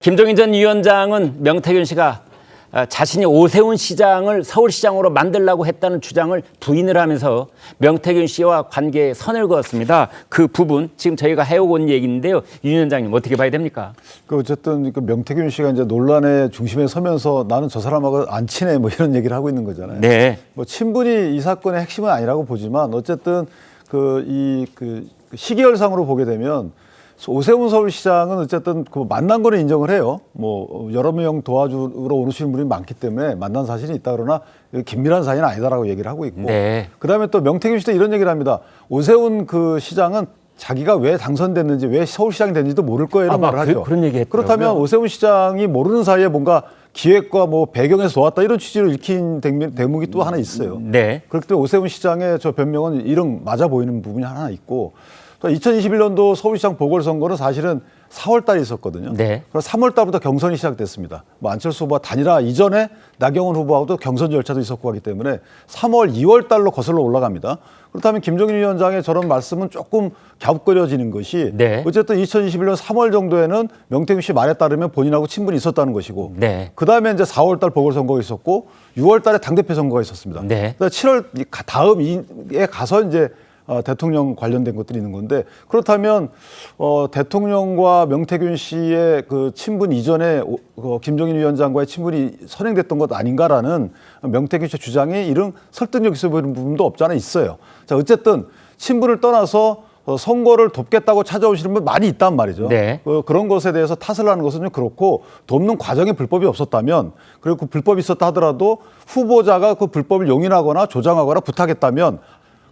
김종인 전 위원장은 명태균 씨가 자신이 오세훈 시장을 서울시장으로 만들려고 했다는 주장을 부인을 하면서 명태균 씨와 관계에 선을 그었습니다. 그 부분 지금 저희가 해오고 온 얘기인데요. 윤 위원장님 어떻게 봐야 됩니까? 어쨌든 명태균 씨가 이제 논란의 중심에 서면서 나는 저 사람하고 안 친해 뭐 이런 얘기를 하고 있는 거잖아요. 네. 뭐 친분이 이 사건의 핵심은 아니라고 보지만 어쨌든 그 시기열상으로 보게 되면 오세훈 서울시장은 어쨌든 그 만난 거는 인정을 해요. 뭐 여러 명 도와주러 오시는 분이 많기 때문에 만난 사실이 있다 그러나 긴밀한 사이는 아니다라고 얘기를 하고 있고. 네. 그다음에 또 명태균 씨도 이런 얘기를 합니다. 오세훈 그 시장은 자기가 왜 당선됐는지 왜 서울시장이 됐는지도 모를 거예요 이런 말을 하죠. 그런 얘기 했더라고요. 그렇다면 오세훈 시장이 모르는 사이에 뭔가 기획과 뭐 배경에서 도왔다 이런 취지로 읽힌 대목이 또 하나 있어요. 네. 그렇기 때문에 오세훈 시장의 저 변명은 이런 맞아 보이는 부분이 하나 있고 또 2021년도 서울시장 보궐선거는 사실은 4월 달에 있었거든요. 네. 그래서 3월 달부터 경선이 시작됐습니다. 뭐 안철수 후보가 단일화 이전에 나경원 후보하고도 경선 절차도 있었고 하기 때문에 3월, 2월 달로 거슬러 올라갑니다. 그렇다면 김종인 위원장의 저런 말씀은 조금 갸웃거려지는 것이 네. 어쨌든 2021년 3월 정도에는 명태균 씨 말에 따르면 본인하고 친분이 있었다는 것이고 네. 그다음에 이제 4월 달 보궐선거가 있었고 6월 달에 당대표 선거가 있었습니다. 네. 그래서 7월 다음에 가서 이제 대통령 관련된 것들이 있는 건데 그렇다면 대통령과 명태균 씨의 그 친분 이전에 김종인 위원장과의 친분이 선행됐던 것 아닌가라는 명태균 씨의 주장에 이런 설득력 있어 보이는 부분도 없지 않아 있어요. 자, 어쨌든 친분을 떠나서 선거를 돕겠다고 찾아오시는 분 많이 있단 말이죠. 네. 그런 것에 대해서 탓을 하는 것은 좀 그렇고 돕는 과정에 불법이 없었다면 그리고 그 불법이 있었다 하더라도 후보자가 그 불법을 용인하거나 조장하거나 부탁했다면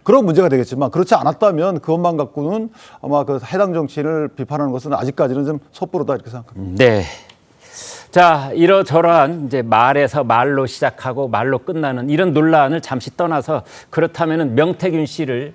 그런 문제가 되겠지만 그렇지 않았다면 그것만 갖고는 아마 그 해당 정치인을 비판하는 것은 아직까지는 좀 섣부르다 이렇게 생각합니다. 네. 자, 이러저러한 이제 말에서 말로 시작하고 말로 끝나는 이런 논란을 잠시 떠나서 그렇다면은 명태균 씨를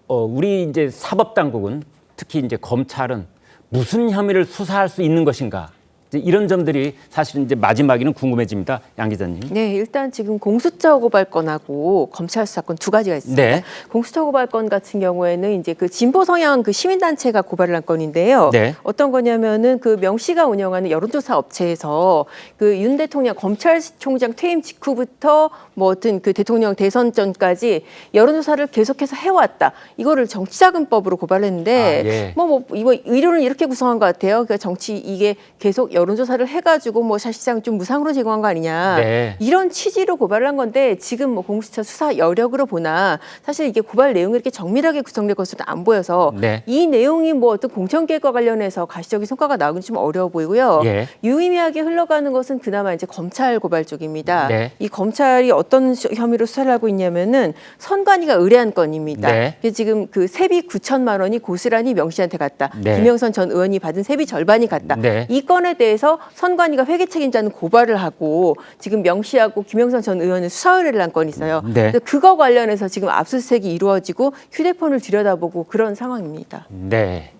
우리 이제 사법당국은 특히 이제 검찰은 무슨 혐의를 수사할 수 있는 것인가? 이런 점들이 사실 이제 마지막에는 궁금해집니다. 양 기자님. 네, 일단 지금 공수처 고발건하고 검찰 수사건 두 가지가 있습니다. 네. 공수처 고발건 같은 경우에는 이제 그 진보 성향 그 시민단체가 고발을 한 건인데요. 네. 어떤 거냐면은 그 명 씨가 운영하는 여론조사 업체에서 그 윤 대통령 검찰총장 퇴임 직후부터 뭐 어떤 그 대통령 대선 전까지 여론조사를 계속해서 해왔다. 이거를 정치자금법으로 고발했는데 예. 이거 의료는 이렇게 구성한 것 같아요. 그러니까 정치 이게 계속 여론조사를 해가지고 뭐 사실상 좀 무상으로 제공한 거 아니냐 네. 이런 취지로 고발을 한 건데 지금 뭐 공수처 수사 여력으로 보나 사실 이게 고발 내용이 이렇게 정밀하게 구성될 것으로 안 보여서 네. 이 이 내용이 뭐 어떤 공천계획과 관련해서 가시적인 성과가 나오긴 좀 어려워 보이고요. 예. 유의미하게 흘러가는 것은 그나마 이제 검찰 고발 쪽입니다. 네. 이 검찰이 어떤 혐의로 수사를 하고 있냐면은 선관위가 의뢰한 건입니다. 네. 지금 그 세비 9천만 원이 고스란히 명 씨한테 갔다. 네. 김영선 전 의원이 받은 세비 절반이 갔다. 네. 이 건에 대해서 선관위가 회계 책임자는 고발을 하고 지금 명 씨하고 김영선 전 의원은 수사 의뢰를 한 건이 있어요. 네. 그래서 그거 관련해서 지금 압수수색이 이루어지고 휴대폰을 들여다보고 그런 상황입니다. 네.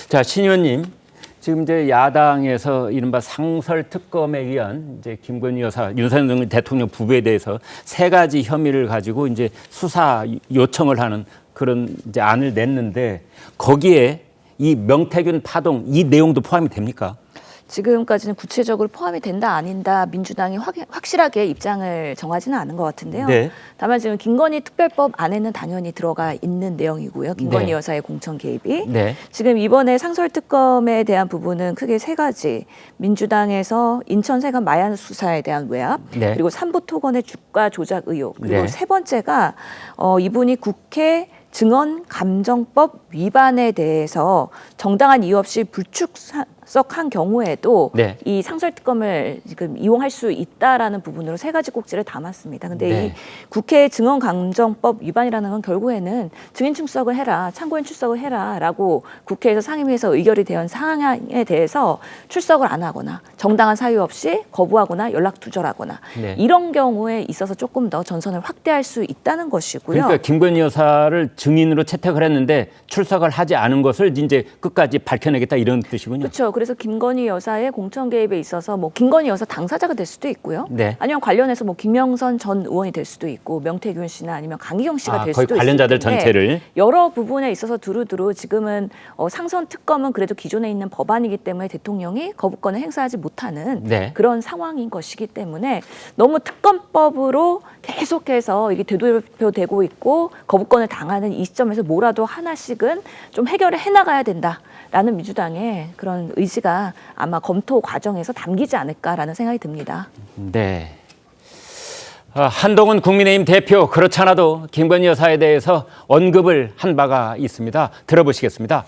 자, 신 의원님. 지금 이제 야당에서 이른바 상설특검에 의한 이제 김건희 여사, 윤석열 대통령 부부에 대해서 세 가지 혐의를 가지고 이제 수사 요청을 하는 그런 이제 안을 냈는데 거기에 이 명태균 파동 이 내용도 포함이 됩니까? 지금까지는 구체적으로 포함이 된다 아닌다 민주당이 확실하게 입장을 정하지는 않은 것 같은데요. 네. 다만 지금 김건희 특별법 안에는 당연히 들어가 있는 내용이고요. 김건희 네. 여사의 공천 개입이. 네. 지금 이번에 상설특검에 대한 부분은 크게 세 가지. 민주당에서 인천세관 마약 수사에 대한 외압, 네. 그리고 삼부토건의 주가 조작 의혹, 그리고 네. 세 번째가 이분이 국회 증언감정법 위반에 대해서 정당한 이유 없이 불출석한 경우에도 네. 이 상설특검을 지금 이용할 수 있다라는 부분으로 세 가지 꼭지를 담았습니다. 근데 네. 이 국회 증언감정법 위반이라는 건 결국에는 증인 출석을 해라, 참고인 출석을 해라라고 국회에서 상임위에서 의결이 된 사항에 대해서 출석을 안 하거나 정당한 사유 없이 거부하거나 연락 두절하거나 네. 이런 경우에 있어서 조금 더 전선을 확대할 수 있다는 것이고요. 그러니까 김건희 여사를 증인으로 채택을 했는데 출석을 하지 않은 것을 이제 끝까지 밝혀내겠다 이런 뜻이군요. 그렇죠. 그래서 김건희 여사의 공천 개입에 있어서 뭐 김건희 여사 당사자가 될 수도 있고요. 네. 아니면 관련해서 뭐 김영선 전 의원이 될 수도 있고 명태균 씨나 아니면 강기경 씨가 될 거의 수도 관련자들 있기 때문에 전체를. 여러 부분에 있어서 두루두루 지금은 상선 특검은 그래도 기존에 있는 법안이기 때문에 대통령이 거부권을 행사하지 못하는 네. 그런 상황인 것이기 때문에 너무 특검법으로 계속해서 이게 되돌아되고 있고 거부권을 당하는 이 시점에서 뭐라도 하나씩은 좀 해결을 해나가야 된다라는 민주당의 그런 의지가 아마 검토 과정에서 담기지 않을까라는 생각이 듭니다. 네. 한동훈 국민의힘 대표 그렇잖아도 김건희 여사에 대해서 언급을 한 바가 있습니다. 들어보시겠습니다.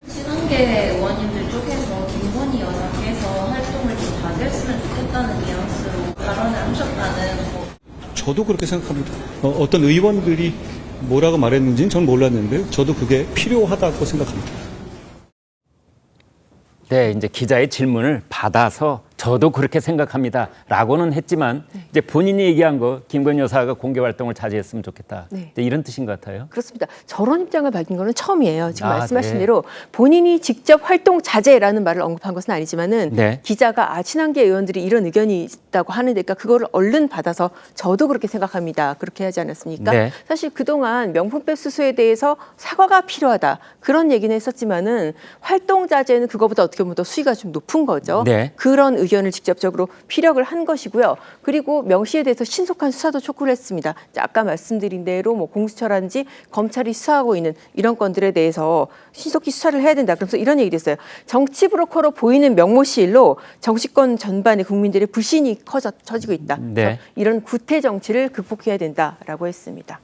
친한계 의원님들 쪽에서 김건희 여사께서 활동을 좀 자제했으면 좋겠다는 뉘앙스로 발언을 하셨다는 저도 그렇게 생각합니다. 어떤 의원들이 뭐라고 말했는지는 전 몰랐는데 저도 그게 필요하다고 생각합니다. 네, 이제 기자의 질문을 받아서 저도 그렇게 생각합니다라고는 했지만 이제 본인이 얘기한 거 김건희 여사가 공개 활동을 자제했으면 좋겠다. 네. 이제 이런 뜻인 것 같아요. 그렇습니다. 저런 입장을 밝힌 거는 처음이에요. 지금 아, 말씀하신 네. 대로 본인이 직접 활동 자제라는 말을 언급한 것은 아니지만은 네. 기자가 친한계 의원들이 이런 의견이 있다고 하는데 그러니까 그거를 얼른 받아서 저도 그렇게 생각합니다. 그렇게 하지 않았습니까? 네. 사실 그동안 명품백 수수에 대해서 사과가 필요하다. 그런 얘기는 했었지만은 활동 자제는 그거보다 어떻게 보면 더 수위가 좀 높은 거죠. 네. 그런 의견을 직접적으로 피력을 한 것이고요. 그리고 명 씨에 대해서 신속한 수사도 촉구를 했습니다. 아까 말씀드린 대로 뭐 공수처라든지 검찰이 수사하고 있는 이런 건들에 대해서 신속히 수사를 해야 된다. 그래서 이런 얘기도 했어요. 정치 브로커로 보이는 명모 씨 일로 정치권 전반의 국민들의 불신이 커지고 있다. 네. 그래서 이런 구태 정치를 극복해야 된다라고 했습니다.